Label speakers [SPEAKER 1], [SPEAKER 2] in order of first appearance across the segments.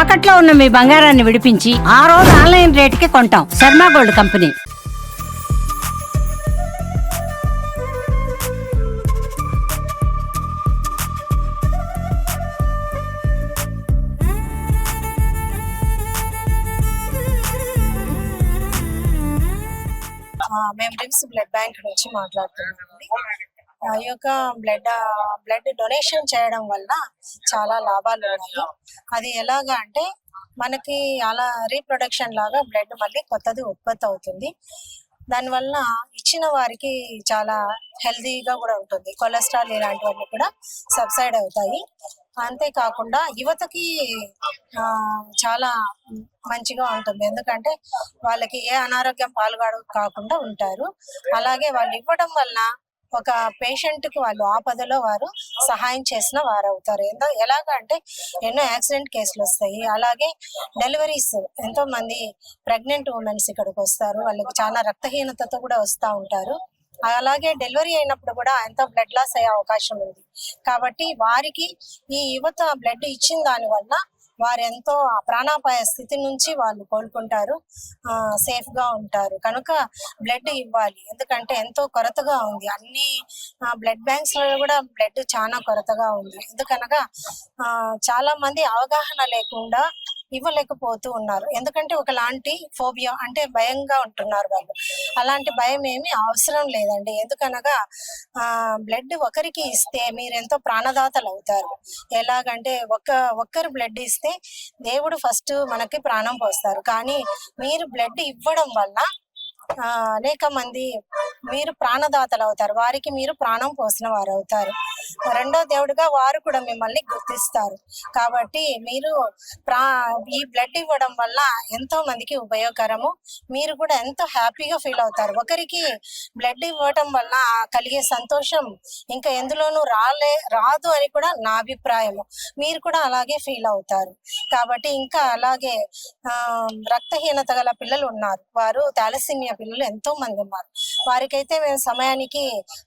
[SPEAKER 1] తాకట్లో ఉన్న మీ బంగారాన్ని విడిపించి ఆ రోజు ఆన్లైన్ రేటుకి కొంటాం. Sharma gold company.
[SPEAKER 2] మేము రిమ్స్ బ్లడ్ బ్యాంక్ నుంచి మాట్లాడుతున్నామండి. ఈ యొక్క బ్లడ్ డొనేషన్ చేయడం వల్ల చాలా లాభాలు ఉన్నాయి. అది ఎలాగా అంటే మనకి అలా రీప్రొడక్షన్ లాగా బ్లడ్ మళ్ళీ కొత్తది ఉత్పత్తి అవుతుంది. దానివల్ల ఇచ్చిన వారికి చాలా హెల్తీగా కూడా ఉంటుంది. కొలెస్ట్రాల్ ఇలాంటివన్నీ కూడా సబ్సైడ్ అవుతాయి. అంతేకాకుండా యువతకి చాలా మంచిగా ఉంటుంది. ఎందుకంటే వాళ్ళకి ఏ అనారోగ్యం కాకుండా ఉంటారు. అలాగే వాళ్ళు ఇవ్వడం వల్ల ఒక పేషెంట్ కి వాళ్ళు ఆపదలో వారు సహాయం చేసిన వారు అవుతారు. ఎలాగా అంటే ఎన్నో యాక్సిడెంట్ కేసులు వస్తాయి. అలాగే డెలివరీస్, ఎంతో మంది ప్రెగ్నెంట్ ఉమెన్స్ ఇక్కడికి వస్తారు. వాళ్ళకి చాలా రక్తహీనతతో కూడా వస్తూ ఉంటారు. అలాగే డెలివరీ అయినప్పుడు కూడా ఎంతో బ్లడ్ లాస్ అయ్యే అవకాశం ఉంది. కాబట్టి వారికి ఈ యువత బ్లడ్ ఇచ్చిన దాని వల్ల వారు ఎంతో ప్రాణాపాయ స్థితి నుంచి వాళ్ళు కోలుకుంటారు, సేఫ్ గా ఉంటారు. కనుక బ్లడ్ ఇవ్వాలి. ఎందుకంటే ఎంతో కొరతగా ఉంది. అన్ని బ్లడ్ బ్యాంక్స్ లో కూడా బ్లడ్ చాలా కొరతగా ఉంది. ఎందుకనగా చాలా మంది అవగాహన లేకుండా ఇవ్వలేకపోతూ ఉన్నారు. ఎందుకంటే ఒకలాంటి ఫోబియా అంటే భయంగా ఉంటున్నారు వాళ్ళు. అలాంటి భయం ఏమీ అవసరం లేదండి. ఎందుకనగా బ్లడ్ ఒకరికి ఇస్తే మీరు ఎంతో ప్రాణదాతలు అవుతారు. ఎలాగంటే ఒక్కరు బ్లడ్ ఇస్తే దేవుడు ఫస్ట్ మనకి ప్రాణం పోస్తారు. కానీ మీరు బ్లడ్ ఇవ్వడం వల్ల అనేక మంది మీరు ప్రాణదాతలు అవుతారు. వారికి మీరు ప్రాణం పోసిన వారు అవుతారు. రెండో దేవుడిగా వారు కూడా మిమ్మల్ని గుర్తిస్తారు. కాబట్టి మీరు ఈ బ్లడ్ ఇవ్వడం వల్ల ఎంతో మందికి ఉపయోగకరము. మీరు కూడా ఎంతో హ్యాపీగా ఫీల్ అవుతారు. ఒకరికి బ్లడ్ ఇవ్వటం వల్ల కలిగే సంతోషం ఇంకా ఎందులోనూ రాదు అని కూడా నా అభిప్రాయము. మీరు కూడా అలాగే ఫీల్ అవుతారు. కాబట్టి ఇంకా అలాగే రక్తహీనత గల పిల్లలు ఉన్నారు. వారు థాలసీమియా పిల్లలు ఎంతో మంది ఉన్నారు. వారికైతే మేము సమయానికి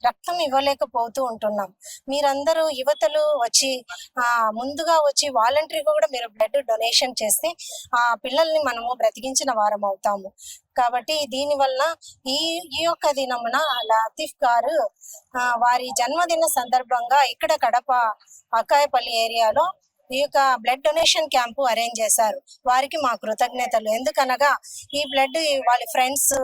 [SPEAKER 2] రక్తం ఇవ్వలేకపోతూ ఉంటున్నాం. మీరందరూ యువతలు వచ్చి ముందుగా వచ్చి వాలంటరీగా కూడా మీరు బ్లడ్ డొనేషన్ చేస్తే ఆ పిల్లల్ని మనము బ్రతికించిన వారం అవుతాము. కాబట్టి దీనివల్ల ఈ యొక్క దినమున లతీఫ్ గారు వారి జన్మదిన సందర్భంగా ఇక్కడ కడప అక్కాయపల్లి ఏరియాలో ఈ యొక్క బ్లడ్ డొనేషన్ క్యాంపు అరేంజ్ చేశారు. వారికి మా కృతజ్ఞతలు. ఎందుకనగా ఈ బ్లడ్ వాళ్ళ ఫ్రెండ్స్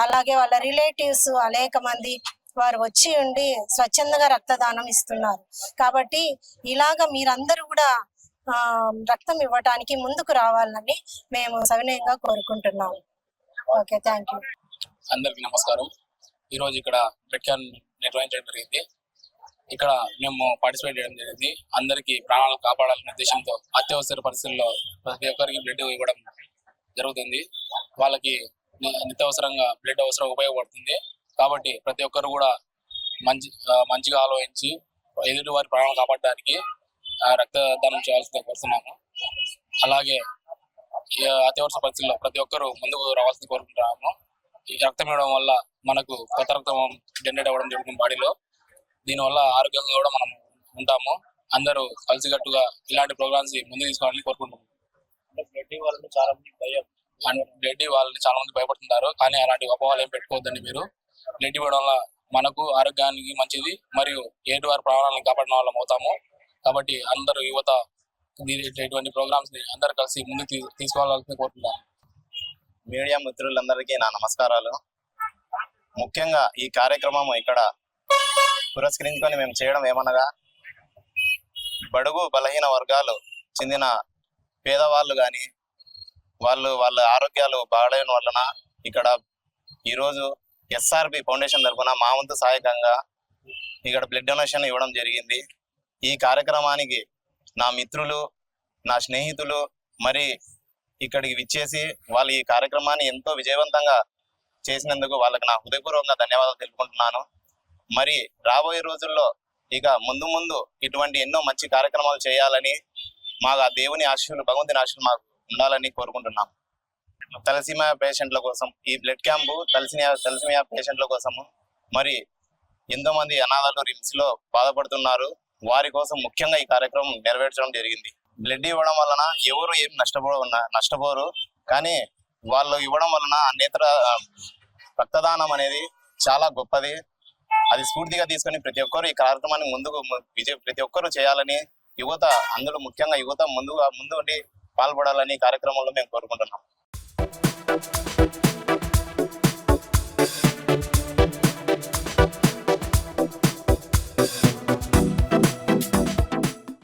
[SPEAKER 2] అలాగే వాళ్ళ రిలేటివ్స్ అనేక మంది వారు వచ్చి ఉండి స్వచ్ఛందంగా రక్తదానం ఇస్తున్నారు. కాబట్టి ఇలాగ మీరందరూ కూడా రక్తం ఇవ్వటానికి ముందుకు రావాలని మేము సవినయంగా కోరుకుంటున్నాము. Okay, thank you.
[SPEAKER 3] అందరికి నమస్కారం. ఈరోజు ఇక్కడ బ్లడ్ క్యాంప్ నిర్వహించడం జరిగింది. ఇక్కడ మేము పార్టిసిపేట్ చేయడం జరిగింది. అందరికీ ప్రాణాలను కాపాడాలనే ఉద్దేశంతో అత్యవసర పరిస్థితుల్లో ప్రతి ఒక్కరికి బ్లడ్ ఇవ్వడం జరుగుతుంది. వాళ్ళకి నిత్యవసరంగా బ్లడ్ అవసరం ఉపయోగపడుతుంది. కాబట్టి ప్రతి ఒక్కరు కూడా మంచిగా ఆలోచించి ఎదుటి వారి ప్రాణాలను కాపాడడానికి రక్తదానం చేయాల్సిందిగా కోరుతున్నాము. అలాగే అత్యవసర పరిస్థితుల్లో ప్రతి ఒక్కరు ముందుకు రావాల్సింది కోరుకుంటున్నాము. ఈ రక్తం ఇవ్వడం వల్ల మనకు కొత్త రక్తం జనరేట్ అవ్వడం జరుగుతుంది బాడీలో. దీనివల్ల ఆరోగ్యంగా కూడా మనం ఉంటాము. అందరూ కలిసికట్టుగా ఇలాంటి ప్రోగ్రామ్స్ ముందుకు తీసుకోవాలని కోరుకుంటున్నాం. బ్లడ్ ఇవ్వాలని చాలా మంది భయపడుతుంటారు. కానీ అలాంటి అపోహలు ఏం పెట్టుకోవద్దండి. మీరు బ్లడ్ ఇవ్వడం వల్ల మనకు ఆరోగ్యానికి మంచిది, మరియు ఏటి వారి ప్రాణాలను కాపాడిన వాళ్ళం అవుతాము. కాబట్టి అందరూ యువత ఇటువంటి ప్రోగ్రామ్స్ ని అందరూ కలిసి ముందుకు తీసుకోవాలని కోరుకుంటున్నాను.
[SPEAKER 4] మీడియా మిత్రులందరికీ నా నమస్కారాలు. ముఖ్యంగా ఈ కార్యక్రమం ఇక్కడ పురస్కరించుకొని మేము చేయడం ఏమనగా, బడుగు బలహీన వర్గాలు చెందిన పేదవాళ్ళు కానీ వాళ్ళ ఆరోగ్యాలు బాగలేని వలన ఇక్కడ ఈరోజు ఎస్ఆర్బి ఫౌండేషన్ తరఫున మా వంతు సహాయకంగా ఇక్కడ బ్లడ్ డొనేషన్ ఇవ్వడం జరిగింది. ఈ కార్యక్రమానికి నా మిత్రులు, నా స్నేహితులు మరి ఇక్కడికి విచ్చేసి వాళ్ళు ఈ కార్యక్రమాన్ని ఎంతో విజయవంతంగా చేసినందుకు వాళ్ళకి నా హృదయపూర్వకంగా ధన్యవాదాలు తెలుపుకుంటున్నాను. మరి రాబోయే రోజుల్లో ఇక ముందు ఇటువంటి ఎన్నో మంచి కార్యక్రమాలు చేయాలని, మాకు ఆ దేవుని ఆశీస్సులు, భగవంతుని ఆశీస్సులు మాకు ఉండాలని కోరుకుంటున్నాం. తలసీమియా పేషెంట్ల కోసం ఈ బ్లడ్ క్యాంపు తలసీమియా పేషెంట్ల కోసము, మరి ఎంతో మంది అనాథలు రిమ్స్ లో బాధపడుతున్నారు. వారి కోసం ముఖ్యంగా ఈ కార్యక్రమం నెరవేర్చడం జరిగింది. బ్లడ్ ఇవ్వడం వలన ఎవరు ఏం నష్టపోరు. కానీ వాళ్ళు ఇవ్వడం వలన నేత్ర రక్తదానం అనేది చాలా గొప్పది. అది స్ఫూర్తిగా తీసుకొని ప్రతి ఒక్కరు ఈ కార్యక్రమాన్ని ప్రతి ఒక్కరు చేయాలని, యువత అందులో ముఖ్యంగా యువత ముందు ఉండి పాల్పడాలని కార్యక్రమంలో మేము కోరుకుంటున్నాం.